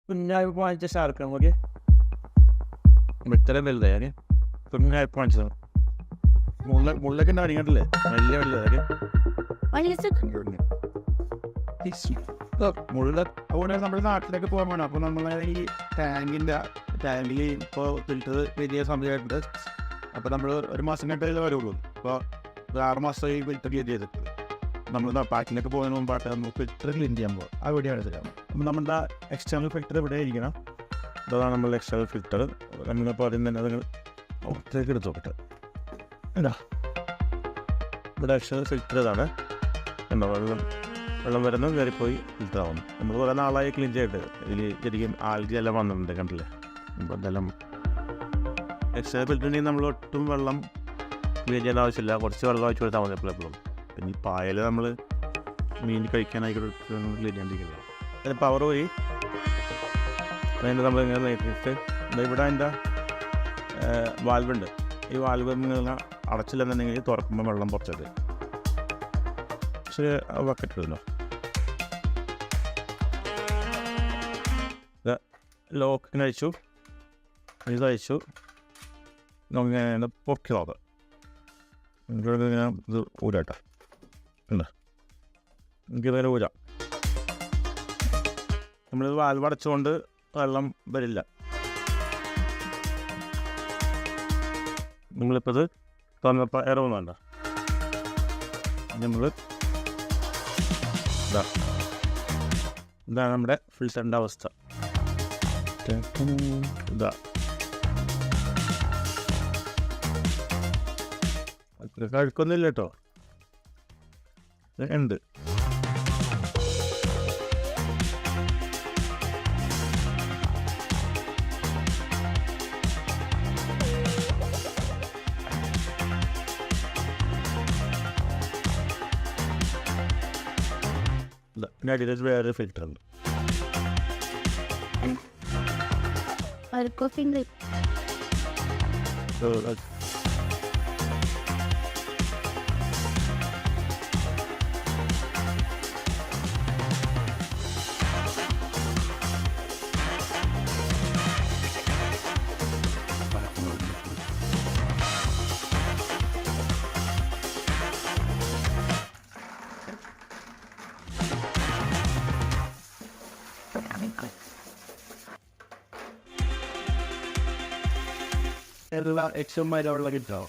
കുഞ്ഞായി വാങ്ങിച്ച ഷാർക്ക് നമുക്ക് ഇത്ര വലുതായി കുഞ്ഞായി വാങ്ങിച്ചതാണ്. മുള്ളൊക്കെ ഉണ്ട് അടിക്കണ്ടല്ലേ, വലിയ വലുതായി മുള്ള. അതുകൊണ്ട് നമ്മുടെ നാട്ടിലേക്ക് പോകാൻ വേണം. അപ്പോൾ നമ്മൾ ഈ ടാങ്കിൽ ഇപ്പോൾ ഫിൽറ്റർ വലിയ സമയമായിട്ടുണ്ട്. അപ്പോൾ നമ്മൾ ഒരു മാസം കഴിഞ്ഞിട്ടേ വരുള്ളൂ. അപ്പോൾ ഒരു 6 മാസമായി ഫിൽറ്റർ ക്ലീൻ ചെയ്തിട്ട് നമ്മൾ പാക്കിലൊക്കെ പോകുന്നതിന് മുമ്പായിട്ട് നമുക്ക് ഫിൽറ്റർ ക്ലീൻ ചെയ്യാൻ പോകും. ആ വീഡിയോ എടുത്തില്ല. അപ്പോൾ നമ്മുടെ എക്സ്റ്റേണൽ ഫിൽറ്റർ ഇവിടെ ഇരിക്കണം. ഇതാണ് നമ്മളുടെ എക്സ്റ്റേണൽ ഫിൽറ്റർ. നമ്മളിപ്പോൾ ആദ്യം തന്നെ നിങ്ങൾ ഒറ്റയ്ക്ക് എടുത്ത് നോക്കട്ടെ. എന്താ ഇവിടെ എക്സ്റ്റേണൽ ഫിൽറ്റർ ഇതാണ്. എന്താ വെള്ളം വരുന്നത് കയറിപ്പോയി ഫിൽറ്റർ ആവുന്നു. നമ്മൾ കുറേ നാളായി ക്ലീൻ ചെയ്തിട്ട് ഇതിൽ ശരിക്കും ആൽഗി എല്ലാം വന്നിട്ടുണ്ട്, കണ്ടില്ലേ? അപ്പോൾ എന്തെല്ലാം എക്സ്റ്റേണൽ ഫിൽറ്ററിന് നമ്മൾ ഒട്ടും വെള്ളം ക്ലീൻ ചെയ്യേണ്ട ആവശ്യമില്ല. കുറച്ച് വെള്ളം ഒഴിച്ച് കൊടുത്താൽ മതി എപ്പോഴും. പിന്നെ ഈ പായൽ നമ്മൾ മീൻ കഴിക്കാനായിക്കോട്ട് ക്ലീൻ ചെയ്യാണ്ടിരിക്കുന്നത്. അതിന് പവർ പോയി അതിൻ്റെ നമ്മളിങ്ങനെ നേരിട്ട് ഇവിടെ അതിൻ്റെ വാൽവുണ്ട്. ഈ വാൽവ് നിങ്ങൾ അടച്ചില്ലെന്നുണ്ടെങ്കിൽ തുറക്കുമ്പോൾ വെള്ളം പുറത്തത്. പക്ഷേ ബക്കറ്റ് ഇടുന്നോ ലോക്കിന് അയച്ചു, ഇതയച്ചു. നമുക്കിങ്ങനെ പൊക്കി നോക്കാം. ഇങ്ങനെ ഇത് ഊരാട്ടോ, ഉണ്ട് എനിക്കിതിങ്ങനെ ഊരാം. നമ്മളിത് വാൽവ് അടച്ചുകൊണ്ട് വെള്ളം വരില്ല. നമ്മളിപ്പോൾ ഇത് തുറന്നപ്പോൾ ഇറങ്ങുന്നുണ്ടോ? നമ്മൾ ഇതാണ് നമ്മുടെ ഫിൽറ്ററിൻ്റെ അവസ്ഥ. ഇതാ കഴിക്കൊന്നുമില്ല കേട്ടോ, ഉണ്ട്. പിന്നെ അടിയിൽ വേറെ ഫിൽറ്റർ ഉണ്ട്. എല്ലാ എക്സുമാരും അവിടെ കിട്ടോ.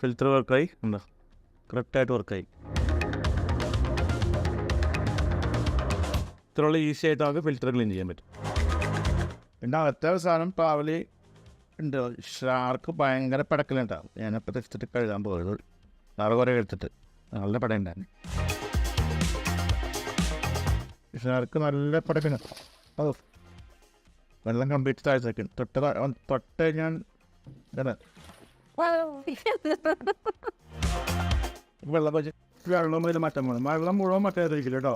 ഫിൽറ്റർ വർക്കായി, ഉണ്ടോ? കറക്റ്റായിട്ട് വർക്കായി. ഇത്രയുള്ള ഈസി ആയിട്ട് നമുക്ക് ഫിൽറ്റർ ക്ലീൻ ചെയ്യാൻ പറ്റും. പിന്നെ അകത്തെ അവസാനം പാവലി ഉണ്ട്. ഷാർക്ക് ഭയങ്കര പടക്കലുണ്ടാവും. ഞാനപ്പോൾ തെച്ചിട്ട് കഴുകാൻ പോയത് നാളെ കുറേ എടുത്തിട്ട് നല്ല പടയുണ്ടായിരുന്നു. ഷാർക്ക് നല്ല പടക്കണ്. ഓ, വെള്ളം കംപ്ലീറ്റ് താഴ്ചയ്ക്ക് തൊട്ട് ഞാൻ വെള്ളം വെച്ച് വെള്ളം ഇതിൽ മാറ്റാൻ പോകണം. വെള്ളം മുഴുവൻ മറ്റായിരിക്കില്ല കേട്ടോ.